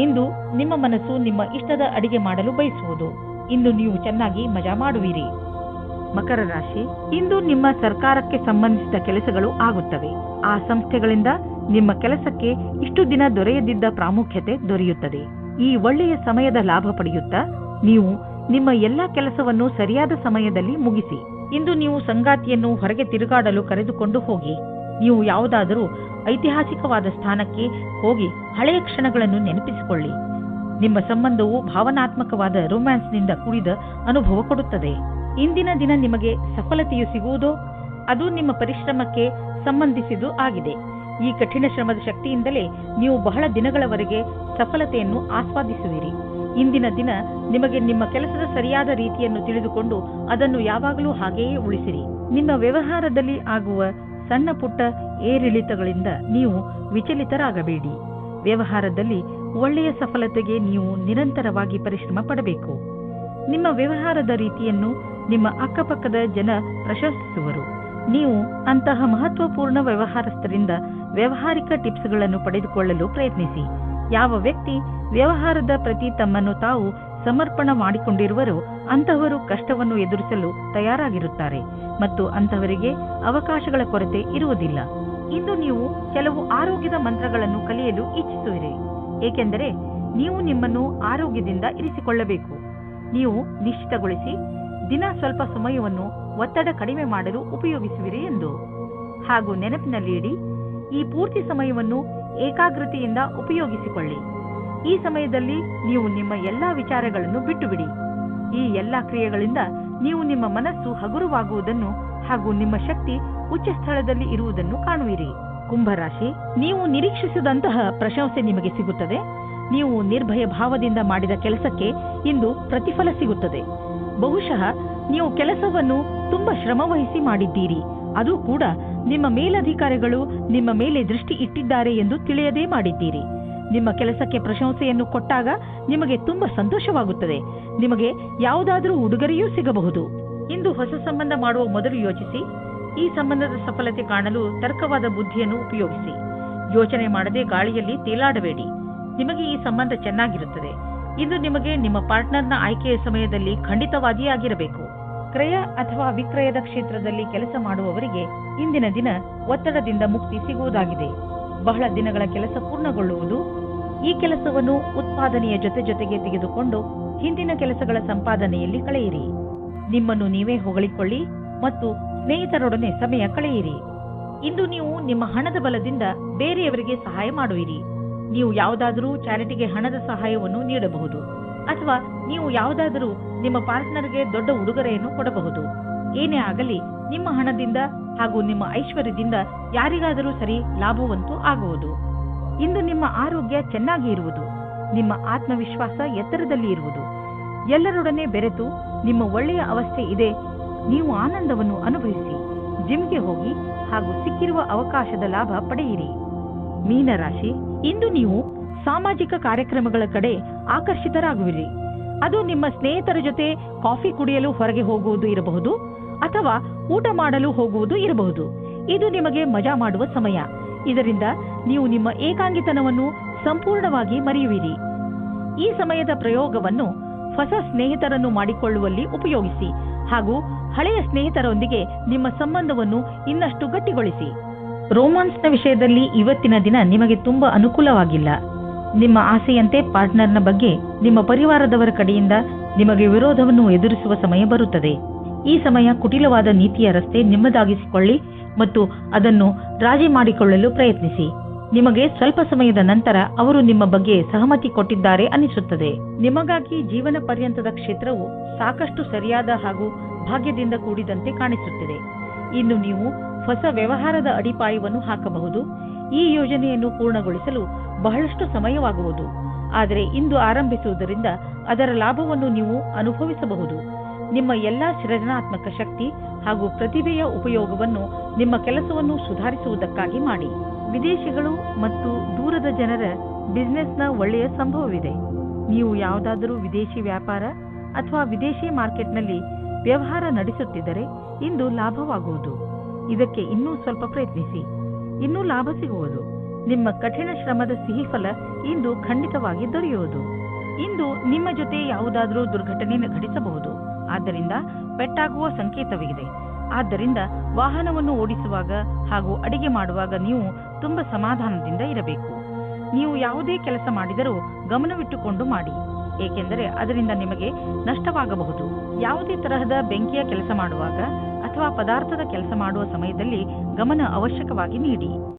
ಇಂದು ನಿಮ್ಮ ಮನಸ್ಸು ನಿಮ್ಮ ಇಷ್ಟದ ಅಡಿಗೆ ಮಾಡಲು ಬಯಸುವುದು. ಇಂದು ನೀವು ಚೆನ್ನಾಗಿ ಮಜಾ ಮಾಡುವಿರಿ. ಮಕರ ರಾಶಿ, ಇಂದು ನಿಮ್ಮ ಸರ್ಕಾರಕ್ಕೆ ಸಂಬಂಧಿಸಿದ ಕೆಲಸಗಳು ಆಗುತ್ತವೆ. ಆ ಸಂಸ್ಥೆಗಳಿಂದ ನಿಮ್ಮ ಕೆಲಸಕ್ಕೆ ಇಷ್ಟು ದಿನ ದೊರೆಯದಿದ್ದ ಪ್ರಾಮುಖ್ಯತೆ ದೊರೆಯುತ್ತದೆ. ಈ ಒಳ್ಳೆಯ ಸಮಯದ ಲಾಭ ಪಡೆಯುತ್ತಾ ನೀವು ನಿಮ್ಮ ಎಲ್ಲಾ ಕೆಲಸವನ್ನು ಸರಿಯಾದ ಸಮಯದಲ್ಲಿ ಮುಗಿಸಿ. ಇಂದು ನೀವು ಸಂಗಾತಿಯನ್ನು ಹೊರಗೆ ತಿರುಗಾಡಲು ಕರೆದುಕೊಂಡು ಹೋಗಿ. ನೀವು ಯಾವುದಾದರೂ ಐತಿಹಾಸಿಕವಾದ ಸ್ಥಾನಕ್ಕೆ ಹೋಗಿ ಹಳೆಯ ಕ್ಷಣಗಳನ್ನು ನೆನಪಿಸಿಕೊಳ್ಳಿ. ನಿಮ್ಮ ಸಂಬಂಧವು ಭಾವನಾತ್ಮಕವಾದ ರೊಮ್ಯಾನ್ಸ್ನಿಂದ ಕೂಡಿದ ಅನುಭವ ಕೊಡುತ್ತದೆ. ಇಂದಿನ ದಿನ ನಿಮಗೆ ಸಫಲತೆಯು ಸಿಗುವುದೋ ಅದು ನಿಮ್ಮ ಪರಿಶ್ರಮಕ್ಕೆ ಸಂಬಂಧಿಸಿದ್ದು ಆಗಿದೆ. ಈ ಕಠಿಣ ಶ್ರಮದ ಶಕ್ತಿಯಿಂದಲೇ ನೀವು ಬಹಳ ದಿನಗಳವರೆಗೆ ಸಫಲತೆಯನ್ನು ಆಸ್ವಾದಿಸುವಿರಿ. ಇಂದಿನ ದಿನ ನಿಮಗೆ ನಿಮ್ಮ ಕೆಲಸದ ಸರಿಯಾದ ರೀತಿಯನ್ನು ತಿಳಿದುಕೊಂಡು ಅದನ್ನು ಯಾವಾಗಲೂ ಹಾಗೆಯೇ ಉಳಿಸಿರಿ. ನಿಮ್ಮ ವ್ಯವಹಾರದಲ್ಲಿ ಆಗುವ ಸಣ್ಣ ಪುಟ್ಟ ಏರಿಳಿತಗಳಿಂದ ನೀವು ವಿಚಲಿತರಾಗಬೇಡಿ. ವ್ಯವಹಾರದಲ್ಲಿ ಒಳ್ಳೆಯ ಸಫಲತೆಗೆ ನೀವು ನಿರಂತರವಾಗಿ ಪರಿಶ್ರಮ ಪಡಬೇಕು. ನಿಮ್ಮ ವ್ಯವಹಾರದ ರೀತಿಯನ್ನು ನಿಮ್ಮ ಅಕ್ಕಪಕ್ಕದ ಜನ ಪ್ರಶಂಸಿಸುವರು. ನೀವು ಅಂತಹ ಮಹತ್ವಪೂರ್ಣ ವ್ಯವಹಾರಸ್ಥರಿಂದ ವ್ಯಾವಹಾರಿಕ ಟಿಪ್ಸ್ಗಳನ್ನು ಪಡೆದುಕೊಳ್ಳಲು ಪ್ರಯತ್ನಿಸಿ. ಯಾವ ವ್ಯಕ್ತಿ ವ್ಯವಹಾರದ ಪ್ರತಿ ತಮ್ಮನ್ನು ತಾವು ಸಮರ್ಪಣ ಮಾಡಿಕೊಂಡಿರುವರೋ ಅಂತಹವರು ಕಷ್ಟವನ್ನು ಎದುರಿಸಲು ತಯಾರಾಗಿರುತ್ತಾರೆ ಮತ್ತು ಅಂತಹವರಿಗೆ ಅವಕಾಶಗಳ ಕೊರತೆ ಇರುವುದಿಲ್ಲ. ಇಂದು ನೀವು ಕೆಲವು ಆರೋಗ್ಯದ ಮಂತ್ರಗಳನ್ನು ಕಲಿಯಲು ಇಚ್ಛಿಸುವಿರಿ, ಏಕೆಂದರೆ ನೀವು ನಿಮ್ಮನ್ನು ಆರೋಗ್ಯದಿಂದ ಇರಿಸಿಕೊಳ್ಳಬೇಕು. ನೀವು ನಿಶ್ಚಿತಗೊಳಿಸಿ ದಿನ ಸ್ವಲ್ಪ ಸಮಯವನ್ನು ಒತ್ತಡ ಕಡಿಮೆ ಮಾಡಲು ಉಪಯೋಗಿಸುವಿರಿ ಎಂದು. ಹಾಗೂ ನೆನಪಿನಲ್ಲಿ ಇಡಿ, ಈ ಪೂರ್ತಿ ಸಮಯವನ್ನು ಏಕಾಗ್ರತೆಯಿಂದ ಉಪಯೋಗಿಸಿಕೊಳ್ಳಿ. ಈ ಸಮಯದಲ್ಲಿ ನೀವು ನಿಮ್ಮ ಎಲ್ಲಾ ವಿಚಾರಗಳನ್ನು ಬಿಟ್ಟುಬಿಡಿ. ಈ ಎಲ್ಲಾ ಕ್ರಿಯೆಗಳಿಂದ ನೀವು ನಿಮ್ಮ ಮನಸ್ಸು ಹಗುರವಾಗುವುದನ್ನು ಹಾಗೂ ನಿಮ್ಮ ಶಕ್ತಿ ಉಚ್ಚ ಸ್ಥಳದಲ್ಲಿ ಇರುವುದನ್ನು ಕಾಣುವಿರಿ. ಕುಂಭರಾಶಿ, ನೀವು ನಿರೀಕ್ಷಿಸಿದಂತಹ ಪ್ರಶಂಸೆ ನಿಮಗೆ ಸಿಗುತ್ತದೆ. ನೀವು ನಿರ್ಭಯ ಭಾವದಿಂದ ಮಾಡಿದ ಕೆಲಸಕ್ಕೆ ಇಂದು ಪ್ರತಿಫಲ ಸಿಗುತ್ತದೆ. ಬಹುಶಃ ನೀವು ಕೆಲಸವನ್ನು ತುಂಬಾ ಶ್ರಮವಹಿಸಿ ಮಾಡಿದ್ದೀರಿ. ಅದು ಕೂಡ ನಿಮ್ಮ ಮೇಲಧಿಕಾರಿಗಳು ನಿಮ್ಮ ಮೇಲೆ ದೃಷ್ಟಿ ಇಟ್ಟಿದ್ದಾರೆ ಎಂದು ತಿಳಿಯದೇ ಮಾಡಿದ್ದೀರಿ. ನಿಮ್ಮ ಕೆಲಸಕ್ಕೆ ಪ್ರಶಂಸೆಯನ್ನು ಕೊಟ್ಟಾಗ ನಿಮಗೆ ತುಂಬಾ ಸಂತೋಷವಾಗುತ್ತದೆ. ನಿಮಗೆ ಯಾವುದಾದರೂ ಉಡುಗೊರೆಯೂ ಸಿಗಬಹುದು. ಇಂದು ಹೊಸ ಸಂಬಂಧ ಮಾಡುವ ಮೊದಲು ಯೋಚಿಸಿ. ಈ ಸಂಬಂಧದ ಸಫಲತೆ ಕಾಣಲು ತರ್ಕವಾದ ಬುದ್ಧಿಯನ್ನು ಉಪಯೋಗಿಸಿ. ಯೋಚನೆ ಮಾಡದೆ ಗಾಳಿಯಲ್ಲಿ ತೇಲಾಡಬೇಡಿ. ನಿಮಗೆ ಈ ಸಂಬಂಧ ಚೆನ್ನಾಗಿರುತ್ತದೆ. ಇಂದು ನಿಮಗೆ ನಿಮ್ಮ ಪಾರ್ಟ್ನರ್ನ ಆಯ್ಕೆಯ ಸಮಯದಲ್ಲಿ ಖಂಡಿತವಾದಿಯಾಗಿರಬೇಕು. ಕ್ರಯ ಅಥವಾ ವಿಕ್ರಯದ ಕ್ಷೇತ್ರದಲ್ಲಿ ಕೆಲಸ ಮಾಡುವವರಿಗೆ ಇಂದಿನ ದಿನ ಒತ್ತಡದಿಂದ ಮುಕ್ತಿ ಸಿಗುವುದಾಗಿದೆ. ಬಹಳ ದಿನಗಳ ಕೆಲಸ ಪೂರ್ಣಗೊಳ್ಳುವುದು. ಈ ಕೆಲಸವನ್ನು ಉತ್ಪಾದನೆಯ ಜೊತೆಗೆ ತೆಗೆದುಕೊಂಡು ಹಿಂದಿನ ಕೆಲಸಗಳ ಸಂಪಾದನೆಯಲ್ಲಿ ಕಳೆಯಿರಿ. ನಿಮ್ಮನ್ನು ನೀವೇ ಹೊಗಳಿಕೊಳ್ಳಿ ಮತ್ತು ಸ್ನೇಹಿತರೊಡನೆ ಸಮಯ ಕಳೆಯಿರಿ. ಇಂದು ನೀವು ನಿಮ್ಮ ಹಣದ ಬಲದಿಂದ ಬೇರೆಯವರಿಗೆ ಸಹಾಯ ಮಾಡುವಿರಿ. ನೀವು ಯಾವುದಾದರೂ ಚಾರಿಟಿಗೆ ಹಣದ ಸಹಾಯವನ್ನು ನೀಡಬಹುದು ಅಥವಾ ನೀವು ಯಾವುದಾದರೂ ನಿಮ್ಮ ಪಾರ್ಟ್ನರ್ಗೆ ದೊಡ್ಡ ಉಡುಗೊರೆಯನ್ನು ಕೊಡಬಹುದು. ಏನೇ ಆಗಲಿ, ನಿಮ್ಮ ಹಣದಿಂದ ಹಾಗೂ ನಿಮ್ಮ ಐಶ್ವರ್ಯದಿಂದ ಯಾರಿಗಾದರೂ ಸರಿ ಲಾಭವಂತೂ ಆಗುವುದು. ಇಂದು ನಿಮ್ಮ ಆರೋಗ್ಯ ಚೆನ್ನಾಗಿ ಇರುವುದು. ನಿಮ್ಮ ಆತ್ಮವಿಶ್ವಾಸ ಎತ್ತರದಲ್ಲಿ ಇರುವುದು. ಎಲ್ಲರೊಡನೆ ಬೆರೆತು ನಿಮ್ಮ ಒಳ್ಳೆಯ ಅವಸ್ಥೆ ಇದೆ. ನೀವು ಆನಂದವನ್ನು ಅನುಭವಿಸಿ. ಜಿಮ್ಗೆ ಹೋಗಿ ಹಾಗೂ ಸಿಕ್ಕಿರುವ ಅವಕಾಶದ ಲಾಭ ಪಡೆಯಿರಿ. ಮೀನರಾಶಿ, ಇಂದು ನೀವು ಸಾಮಾಜಿಕ ಕಾರ್ಯಕ್ರಮಗಳ ಕಡೆ ಆಕರ್ಷಿತರಾಗುವಿರಿ. ಅದು ನಿಮ್ಮ ಸ್ನೇಹಿತರ ಜೊತೆ ಕಾಫಿ ಕುಡಿಯಲು ಹೊರಗೆ ಹೋಗುವುದು ಇರಬಹುದು ಅಥವಾ ಊಟ ಮಾಡಲು ಹೋಗುವುದು ಇರಬಹುದು. ಇದು ನಿಮಗೆ ಮಜಾ ಮಾಡುವ ಸಮಯ. ಇದರಿಂದ ನೀವು ನಿಮ್ಮ ಏಕಾಂಗಿತನವನ್ನು ಸಂಪೂರ್ಣವಾಗಿ ಮರೆಯುವಿರಿ. ಈ ಸಮಯದ ಪ್ರಯೋಗವನ್ನು ಹೊಸ ಸ್ನೇಹಿತರನ್ನು ಮಾಡಿಕೊಳ್ಳುವಲ್ಲಿ ಉಪಯೋಗಿಸಿ ಹಾಗೂ ಹಳೆಯ ಸ್ನೇಹಿತರೊಂದಿಗೆ ನಿಮ್ಮ ಸಂಬಂಧವನ್ನು ಇನ್ನಷ್ಟು ಗಟ್ಟಿಗೊಳಿಸಿ. ರೋಮಾನ್ಸ್ನ ವಿಷಯದಲ್ಲಿ ಇವತ್ತಿನ ದಿನ ನಿಮಗೆ ತುಂಬಾ ಅನುಕೂಲವಾಗಿಲ್ಲ. ನಿಮ್ಮ ಆಸೆಯಂತೆ ಪಾರ್ಟ್ನರ್ನ ಬಗ್ಗೆ ನಿಮ್ಮ ಪರಿವಾರದವರ ಕಡೆಯಿಂದ ನಿಮಗೆ ವಿರೋಧವನ್ನು ಎದುರಿಸುವ ಸಮಯ ಬರುತ್ತದೆ. ಈ ಸಮಯ ಕುಟಿಲವಾದ ನೀತಿಯ ರಸ್ತೆ ನಿಮ್ಮದಾಗಿಸಿಕೊಳ್ಳಿ ಮತ್ತು ಅದನ್ನು ರಾಜಿ ಮಾಡಿಕೊಳ್ಳಲು ಪ್ರಯತ್ನಿಸಿ. ನಿಮಗೆ ಸ್ವಲ್ಪ ಸಮಯದ ನಂತರ ಅವರು ನಿಮ್ಮ ಬಗ್ಗೆ ಸಹಮತಿ ಕೊಟ್ಟಿದ್ದಾರೆ ಅನಿಸುತ್ತದೆ. ನಿಮಗಾಗಿ ಜೀವನ ಪರ್ಯಂತದ ಕ್ಷೇತ್ರವು ಸಾಕಷ್ಟು ಸರಿಯಾದ ಹಾಗೂ ಭಾಗ್ಯದಿಂದ ಕೂಡಿದಂತೆ ಕಾಣಿಸುತ್ತಿದೆ. ಇನ್ನು ನೀವು ಹೊಸ ವ್ಯವಹಾರದ ಅಡಿಪಾಯವನ್ನು ಹಾಕಬಹುದು. ಈ ಯೋಜನೆಯನ್ನು ಪೂರ್ಣಗೊಳಿಸಲು ಬಹಳಷ್ಟು ಸಮಯವಾಗುವುದು. ಆದರೆ ಇಂದು ಆರಂಭಿಸುವುದರಿಂದ ಅದರ ಲಾಭವನ್ನು ನೀವು ಅನುಭವಿಸಬಹುದು. ನಿಮ್ಮ ಎಲ್ಲಾ ಸೃಜನಾತ್ಮಕ ಶಕ್ತಿ ಹಾಗೂ ಪ್ರತಿಭೆಯ ಉಪಯೋಗವನ್ನು ನಿಮ್ಮ ಕೆಲಸವನ್ನು ಸುಧಾರಿಸುವುದಕ್ಕಾಗಿ ಮಾಡಿ. ವಿದೇಶಿಗಳು ಮತ್ತು ದೂರದ ಜನರ ಬಿಸಿನೆಸ್ನ ಒಳ್ಳೆಯ ಸಂಭವವಿದೆ. ನೀವು ಯಾವುದಾದರೂ ವಿದೇಶಿ ವ್ಯಾಪಾರ ಅಥವಾ ವಿದೇಶಿ ಮಾರ್ಕೆಟ್ನಲ್ಲಿ ವ್ಯವಹಾರ ನಡೆಸುತ್ತಿದ್ದರೆ ಇಂದು ಲಾಭವಾಗುವುದು. ಇದಕ್ಕೆ ಇನ್ನೂ ಸ್ವಲ್ಪ ಪ್ರಯತ್ನಿಸಿ, ಇನ್ನೂ ಲಾಭ ಸಿಗುವುದು. ನಿಮ್ಮ ಕಠಿಣ ಶ್ರಮದ ಸಿಹಿ ಫಲ ಇಂದು ಖಂಡಿತವಾಗಿ ದೊರೆಯುವುದು. ಇಂದು ನಿಮ್ಮ ಜೊತೆ ಯಾವುದಾದರೂ ದುರ್ಘಟನೆ ಘಟಿಸಬಹುದು. ಆದ್ದರಿಂದ ಪೆಟ್ಟಾಗುವ ಸಂಕೇತವಿದೆ. ಆದ್ದರಿಂದ ವಾಹನವನ್ನು ಓಡಿಸುವಾಗ ಹಾಗೂ ಅಡಿಗೆ ಮಾಡುವಾಗ ನೀವು ತುಂಬಾ ಸಮಾಧಾನದಿಂದ ಇರಬೇಕು. ನೀವು ಯಾವುದೇ ಕೆಲಸ ಮಾಡಿದರೂ ಗಮನವಿಟ್ಟುಕೊಂಡು ಮಾಡಿ, ಏಕೆಂದರೆ ಅದರಿಂದ ನಿಮಗೆ ನಷ್ಟವಾಗಬಹುದು. ಯಾವುದೇ ತರಹದ ಬೆಂಕಿಯ ಕೆಲಸ ಮಾಡುವಾಗ ಅಥವಾ ಪದಾರ್ಥದ ಕೆಲಸ ಮಾಡುವ ಸಮಯದಲ್ಲಿ ಗಮನ ಅವಶ್ಯಕವಾಗಿ ನೀಡಿ.